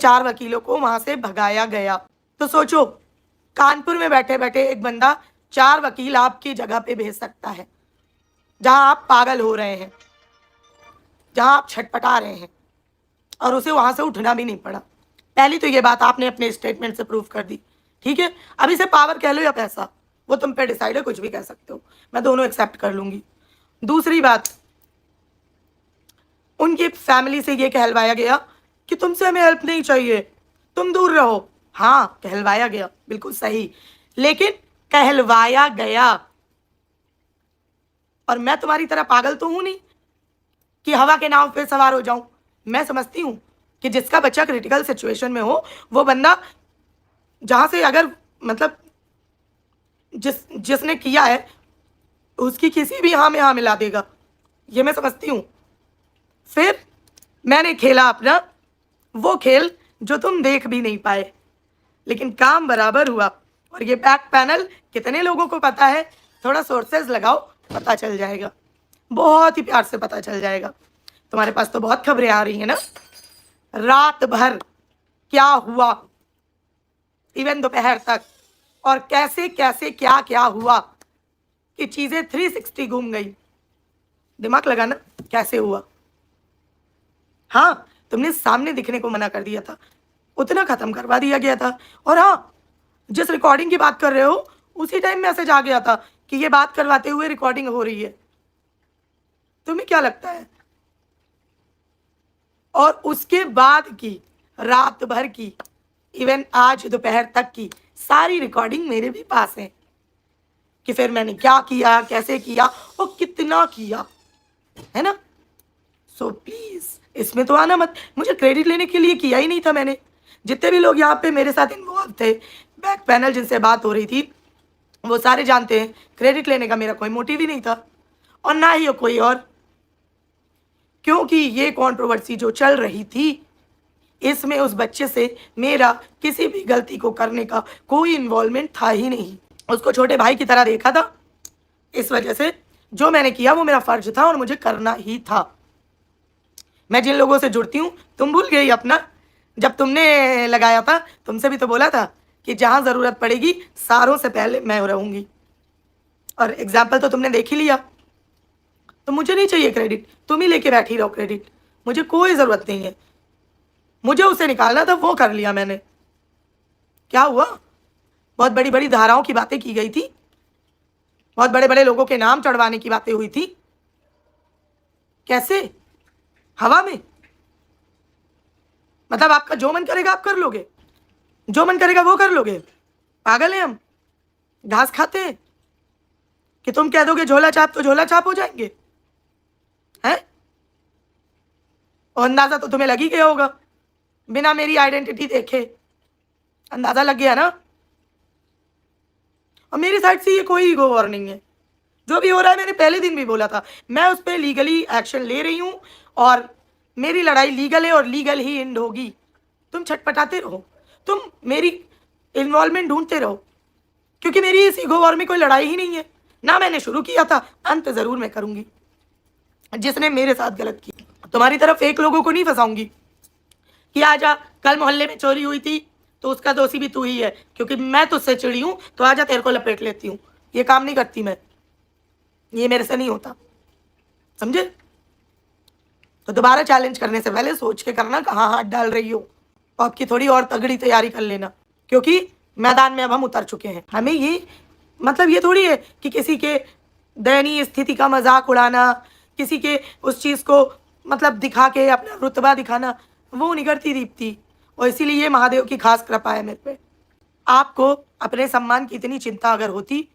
4 वकीलों को वहां से भगाया गया। तो सोचो, कानपुर में बैठे बैठे एक बंदा 4 वकील आपकी जगह पे भेज सकता है, जहां आप पागल हो रहे हैं, जहां आप छटपटा रहे हैं, और उसे वहां से उठना भी नहीं पड़ा। पहली तो ये बात आपने अपने स्टेटमेंट से प्रूव कर दी, ठीक है। अब इसे पावर कह लो या पैसा, वो तुम पे डिसाइड है, कुछ भी कह सकते हो, मैं दोनों एक्सेप्ट कर लूंगी। दूसरी बात, उनकी फैमिली से ये कहलवाया गया कि तुमसे हमें हेल्प नहीं चाहिए, तुम दूर रहो। हाँ, कहलवाया गया, बिल्कुल सही, लेकिन कहलवाया गया। और मैं तुम्हारी तरह पागल तो हूं नहीं कि हवा के नाव पे सवार हो जाऊं। मैं समझती हूं कि जिसका बच्चा क्रिटिकल सिचुएशन में हो, वो बंदा जहां से अगर मतलब जिसने किया है उसकी किसी भी हाँ में हाँ मिला देगा, ये मैं समझती हूँ। फिर मैंने खेला अपना वो खेल जो तुम देख भी नहीं पाए, लेकिन काम बराबर हुआ। और ये बैक पैनल कितने लोगों को पता है, थोड़ा सोर्सेज लगाओ, पता चल जाएगा, बहुत ही प्यार से पता चल जाएगा। तुम्हारे पास तो बहुत खबरें आ रही है ना, रात भर क्या हुआ, इवन दोपहर तक, और कैसे कैसे क्या क्या हुआ कि चीजें 360 घूम गई। दिमाग लगाना, कैसे हुआ। हाँ, तुमने सामने दिखने को मना कर दिया था, उतना खत्म करवा दिया गया था। और हाँ, जिस रिकॉर्डिंग की बात कर रहे हो, उसी टाइम मैसेज आ गया था कि ये बात करवाते हुए रिकॉर्डिंग हो रही है। तुम्हें क्या लगता है? और उसके बाद की रात भर की, इवन आज दोपहर तक की सारी रिकॉर्डिंग मेरे भी पास है कि फिर मैंने क्या किया, कैसे किया और कितना किया, है ना। सो प्लीज इसमें तो आना मत, मुझे क्रेडिट लेने के लिए किया ही नहीं था मैंने। जितने भी लोग यहाँ पे मेरे साथ इन्वॉल्व थे, बैक पैनल जिनसे बात हो रही थी, वो सारे जानते हैं क्रेडिट लेने का मेरा कोई मोटिव ही नहीं था, और ना ही कोई और। क्योंकि ये कंट्रोवर्सी जो चल रही थी, इसमें उस बच्चे से मेरा किसी भी गलती को करने का कोई इन्वॉल्वमेंट था ही नहीं। उसको छोटे भाई की तरह देखा था, इस वजह से जो मैंने किया वो मेरा फर्ज था और मुझे करना ही था। मैं जिन लोगों से जुड़ती हूँ, तुम भूल गई अपना, जब तुमने लगाया था, तुमसे भी तो बोला था कि जहां जरूरत पड़ेगी सारों से पहले मैं रहूंगी, और एग्जाम्पल तो तुमने देख ही लिया। तो मुझे नहीं चाहिए क्रेडिट, तुम ही लेके बैठी रहो क्रेडिट, मुझे कोई जरूरत नहीं है। मुझे उसे निकालना था, वो कर लिया मैंने। क्या हुआ? बहुत बड़ी बड़ी धाराओं की बातें की गई थी, बहुत बड़े बड़े लोगों के नाम चढ़वाने की बातें हुई थी। कैसे? हवा में? मतलब आपका जो मन करेगा आप कर लोगे, जो मन करेगा वो कर लोगे? पागल है हम? घास खाते हैं कि तुम कह दोगे झोला छाप तो झोला छाप हो जाएंगे, हैं? और अंदाजा तो तुम्हें लग ही गया होगा, बिना मेरी आइडेंटिटी देखे अंदाजा लग गया ना। और मेरी साइड से ये कोई ईगो वॉर नहीं है, जो भी हो रहा है मैंने पहले दिन भी बोला था, मैं उस पर लीगली एक्शन ले रही हूँ, और मेरी लड़ाई लीगल है और लीगल ही एंड होगी। तुम छटपटाते रहो, तुम मेरी इन्वॉल्वमेंट ढूंढते रहो, क्योंकि मेरी इस ईगो वॉर में कोई लड़ाई ही नहीं है ना। मैंने शुरू किया था, अंत जरूर मैं करूंगी। जिसने मेरे साथ गलत किया, तुम्हारी तरफ एक लोगों को नहीं फंसाऊंगी कि आजा कल मोहल्ले में चोरी हुई थी तो उसका दोषी भी तू ही है, क्योंकि मैं तुझसे चिड़ी हूं तो आजा तेरे को लपेट लेती हूँ। ये काम नहीं करती मैं, ये मेरे से नहीं होता, समझे। तो दोबारा चैलेंज करने से पहले सोच के करना कहाँ हाथ डाल रही हो, और आपकी थोड़ी और तगड़ी तैयारी कर लेना, क्योंकि मैदान में अब हम उतर चुके हैं। हमें ये मतलब ये थोड़ी है कि किसी के दयनीय स्थिति का मजाक उड़ाना, किसी के उस चीज को मतलब दिखा के अपना रुतबा दिखाना, वो नहीं करती दीप्ति। और इसीलिए ये महादेव की खास कृपा है मेरे पे। आपको अपने सम्मान की इतनी चिंता अगर होती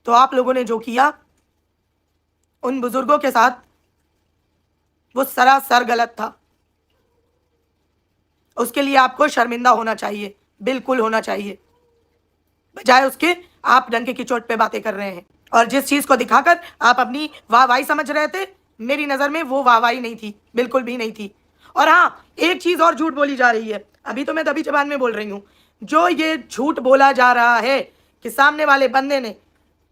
तो आप लोगों ने जो किया उन बुजुर्गों के साथ, वो सरासर गलत था। उसके लिए आपको शर्मिंदा होना चाहिए, बिल्कुल होना चाहिए, बजाय उसके आप डंके की चोट पे बातें कर रहे हैं। और जिस चीज को दिखाकर आप अपनी वाहवाही समझ रहे थे, मेरी नजर में वो वाहवाही नहीं थी, बिल्कुल भी नहीं थी। और हाँ, एक चीज और झूठ बोली जा रही है, अभी तो मैं दबी जबान में बोल रही हूँ। जो ये झूठ बोला जा रहा है कि सामने वाले बंदे ने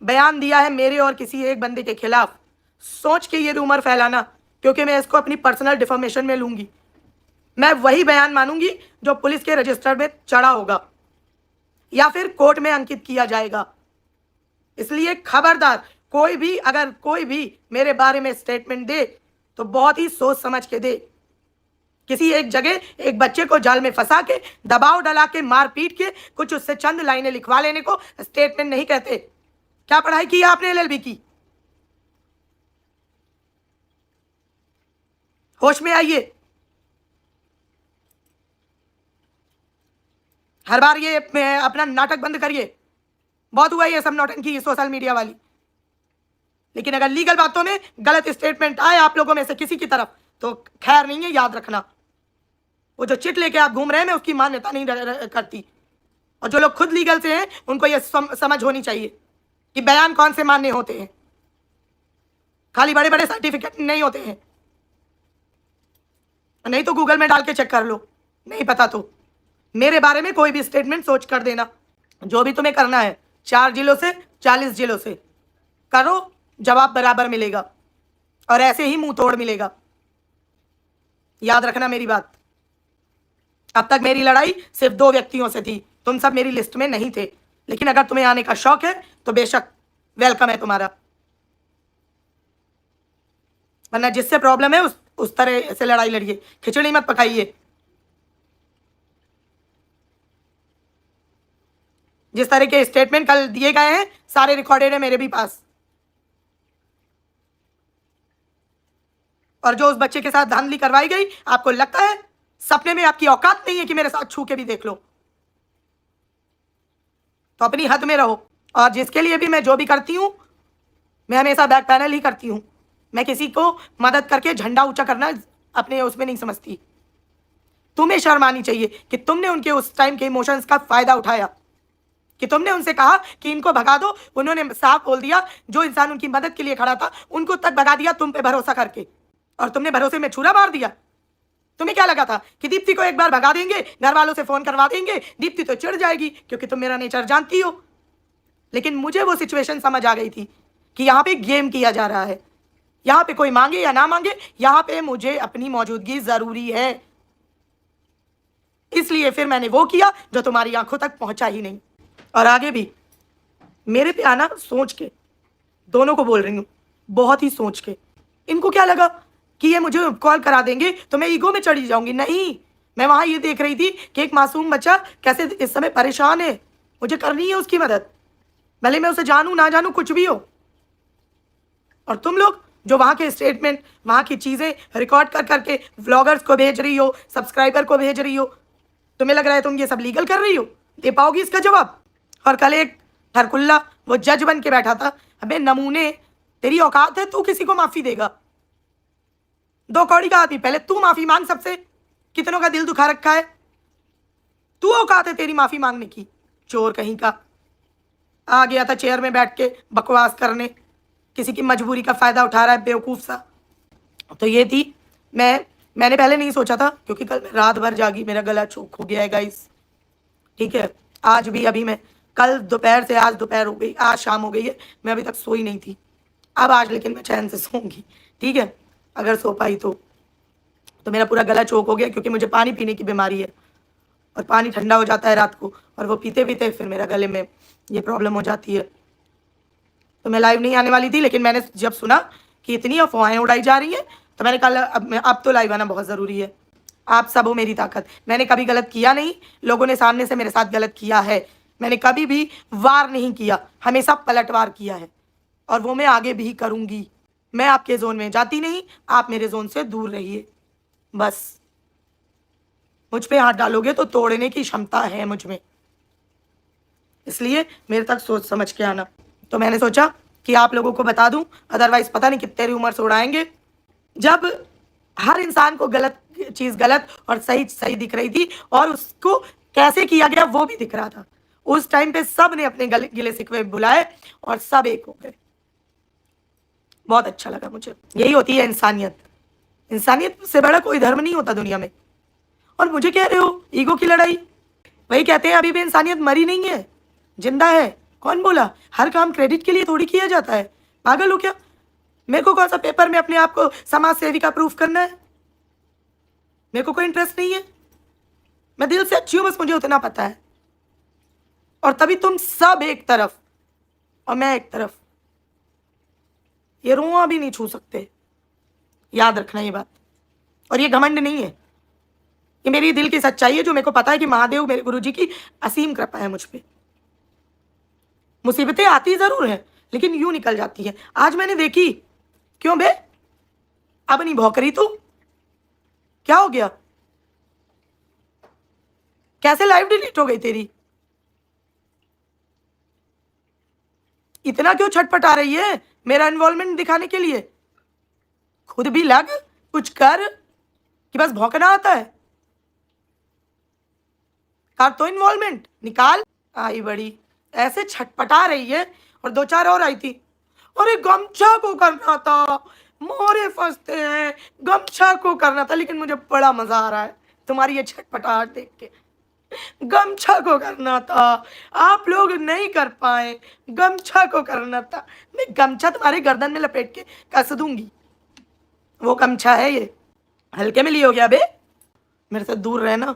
बयान दिया है मेरे और किसी एक बंदे के खिलाफ, सोच के ये रूमर फैलाना, क्योंकि मैं इसको अपनी पर्सनल डिफॉर्मेशन में लूंगी। मैं वही बयान मानूंगी जो पुलिस के रजिस्टर में चढ़ा होगा या फिर कोर्ट में अंकित किया जाएगा। इसलिए खबरदार, अगर कोई भी मेरे बारे में स्टेटमेंट दे तो बहुत ही सोच समझ के दे। किसी एक जगह एक बच्चे को जाल में फंसा के, दबाव डला के, मार पीट के कुछ उससे चंद लाइनें लिखवा लेने को स्टेटमेंट नहीं कहते। क्या पढ़ाई की आपने एलएलबी की? होश में आइए। हर बार ये अपना नाटक बंद करिए। बहुत हुआ ये सब नौटंकी सोशल मीडिया वाली। लेकिन अगर लीगल बातों में गलत स्टेटमेंट आए आप लोगों में से किसी की तरफ तो खैर नहीं है, याद रखना। वो जो चिट लेके आप घूम रहे हैं मैं उसकी मान्यता नहीं करती। और जो लोग खुद लीगल से हैं उनको ये समझ होनी चाहिए कि बयान कौन से मान्य होते हैं, खाली बड़े बड़े सर्टिफिकेट नहीं होते हैं। नहीं तो गूगल में डाल के चेक कर लो, नहीं पता तो मेरे बारे में कोई भी स्टेटमेंट सोच कर देना। जो भी तुम्हें करना है 4 जिलों से 40 जिलों से करो, जवाब बराबर मिलेगा और ऐसे ही मुंह तोड़ मिलेगा। याद रखना मेरी बात। अब तक मेरी लड़ाई सिर्फ 2 व्यक्तियों से थी, तुम सब मेरी लिस्ट में नहीं थे। लेकिन अगर तुम्हें आने का शौक है तो बेशक वेलकम है तुम्हारा, वरना जिससे प्रॉब्लम है उस तरह से लड़ाई लड़िए, खिचड़ी मत पकाइए। जिस तरह के स्टेटमेंट कल दिए गए हैं सारे रिकॉर्डेड है मेरे भी पास। और जो उस बच्चे के साथ धांधली करवाई गई, आपको लगता है सपने में आपकी औकात नहीं है कि मेरे साथ छू के भी देख लो? तो अपनी हद में रहो। और जिसके लिए भी मैं जो भी करती हूं मैं हमेशा बैक पैनल ही करती हूं। मैं किसी को मदद करके झंडा ऊंचा करना अपने उसमें नहीं समझती। तुम्हें शर्म आनी चाहिए कि तुमने उनके उस टाइम के इमोशंस का फायदा उठाया, कि तुमने उनसे कहा कि इनको भगा दो। उन्होंने साफ बोल दिया, जो इंसान उनकी मदद के लिए खड़ा था उनको तक भगा दिया तुम पे भरोसा करके, और तुमने भरोसे में छुरा मार दिया। तुम्हें क्या लगा था कि दीप्ति को एक बार भगा देंगे, घर वालों से फोन करवा देंगे, दीप्ति तो चिढ़ जाएगी क्योंकि तुम मेरा नेचर जानती हो। लेकिन मुझे वो सिचुएशन समझ आ गई थी कि यहाँ पे गेम किया जा रहा है। यहाँ पे कोई मांगे या ना मांगे, यहाँ पे मुझे अपनी मौजूदगी जरूरी है। इसलिए फिर मैंने वो किया जो तुम्हारी आंखों तक पहुंचा ही नहीं। और आगे भी मेरे पे आना सोच के, दोनों को बोल रही हूँ, बहुत ही सोच के। इनको क्या लगा कि ये मुझे कॉल करा देंगे तो मैं ईगो में चढ़ी जाऊंगी? नहीं, मैं वहां ये देख रही थी कि एक मासूम बच्चा कैसे इस समय परेशान है, मुझे करनी है उसकी मदद, भले मैं उसे जानूं ना जानूं, कुछ भी हो। और तुम लोग जो वहां के स्टेटमेंट, वहां की चीजें रिकॉर्ड कर करके व्लॉगर्स को भेज रही हो, सब्सक्राइबर को भेज रही हो, तुम्हें लग रहा है तुम ये सब लीगल कर रही हो? दे पाओगी इसका जवाब? और कल एक ठरकुल्ला वो जज बन के बैठा था। अबे नमूने, तेरी औकात है तू किसी को माफी देगा? 2 कौड़ी का आदमी, पहले तू माफी मांग सबसे। कितनों का दिल दुखा रखा है, तू औकात है तेरी माफी मांगने की? चोर कहीं का आ गया था चेयर में बैठ के बकवास करने, किसी की मजबूरी का फायदा उठा रहा है बेवकूफ सा। तो ये थी, मैंने पहले नहीं सोचा था क्योंकि कल मैं रात भर जागी, मेरा गला चोक हो गया है गाइस। ठीक है, आज भी अभी मैं कल दोपहर से आज दोपहर हो गई, आज शाम हो गई है, मैं अभी तक सोई नहीं थी। अब आज लेकिन मैं चैन से सोऊंगी, ठीक है, अगर सो पाई तो मेरा पूरा गला चोक हो गया क्योंकि मुझे पानी पीने की बीमारी है और पानी ठंडा हो जाता है रात को, और वो पीते पीते फिर मेरा गले में ये प्रॉब्लम हो जाती है। तो मैं लाइव नहीं आने वाली थी, लेकिन मैंने जब सुना कि इतनी अफवाहें उड़ाई जा रही हैं तो मैंने कहा अब तो लाइव आना बहुत ज़रूरी है। आप सब हो मेरी ताकत। मैंने कभी गलत किया नहीं, लोगों ने सामने से मेरे साथ गलत किया है, मैंने कभी भी वार नहीं किया, हमेशा पलटवार किया है, और वो मैं आगे भी करूँगी। मैं आपके जोन में जाती नहीं, आप मेरे जोन से दूर रहिए बस। मुझ पे हाथ डालोगे तो तोड़ने की क्षमता है मुझ में, इसलिए मेरे तक सोच समझ के आना। तो मैंने सोचा कि आप लोगों को बता दूं, अदरवाइज पता नहीं कितने उम्र से उड़ाएंगे। जब हर इंसान को गलत चीज़ गलत और सही सही दिख रही थी और उसको कैसे किया गया वो भी दिख रहा था, उस टाइम पे सब ने अपने गिले शिकवे बुलाए और सब एक हो गए। बहुत अच्छा लगा मुझे। यही होती है इंसानियत। इंसानियत से बड़ा कोई धर्म नहीं होता दुनिया में। और मुझे कह रहे हो ईगो की लड़ाई, वही कहते हैं अभी भी इंसानियत मरी नहीं है, जिंदा है। कौन बोला? हर काम क्रेडिट के लिए थोड़ी किया जाता है, पागल हो क्या? मेरे को कौन सा पेपर में अपने आप को समाज सेवी का प्रूफ करना है? मेरे को कोई इंटरेस्ट नहीं है। मैं दिल से अच्छी हूं, बस मुझे उतना पता है। और तभी तुम सब एक तरफ और मैं एक तरफ, ये रुआ भी नहीं छू सकते। याद रखना ये बात। और ये घमंड नहीं है, ये मेरी दिल की सच्चाई है, जो मेरे को पता है कि महादेव मेरे गुरुजी की असीम कृपा है मुझ पे। मुसीबतें आती जरूर हैं, लेकिन यूं निकल जाती है। आज मैंने देखी। क्यों बे, अब नहीं भौंक रही तू? क्या हो गया? कैसे लाइव डिलीट हो गई तेरी? इतना क्यों छटपटा रही है मेरा इन्वॉल्वमेंट दिखाने के लिए? खुद भी लग, कुछ कर, कि बस भौंकना आता है? कर तो इन्वॉल्वमेंट निकाल। आई बड़ी ऐसे छटपटा रही है। और दो चार और आई थी। अरे गमछा को करना था, मोरे फंसते हैं, गमछा को करना था। लेकिन मुझे बड़ा मजा आ रहा है तुम्हारी ये छटपटाहट देख के। गमछा को करना था, आप लोग नहीं कर पाए। गमछा को करना था। मैं गमछा तुम्हारे गर्दन में लपेट के कस दूंगी। वो गमछा है ये, हल्के में लियो क्या बे? मेरे से दूर रहना।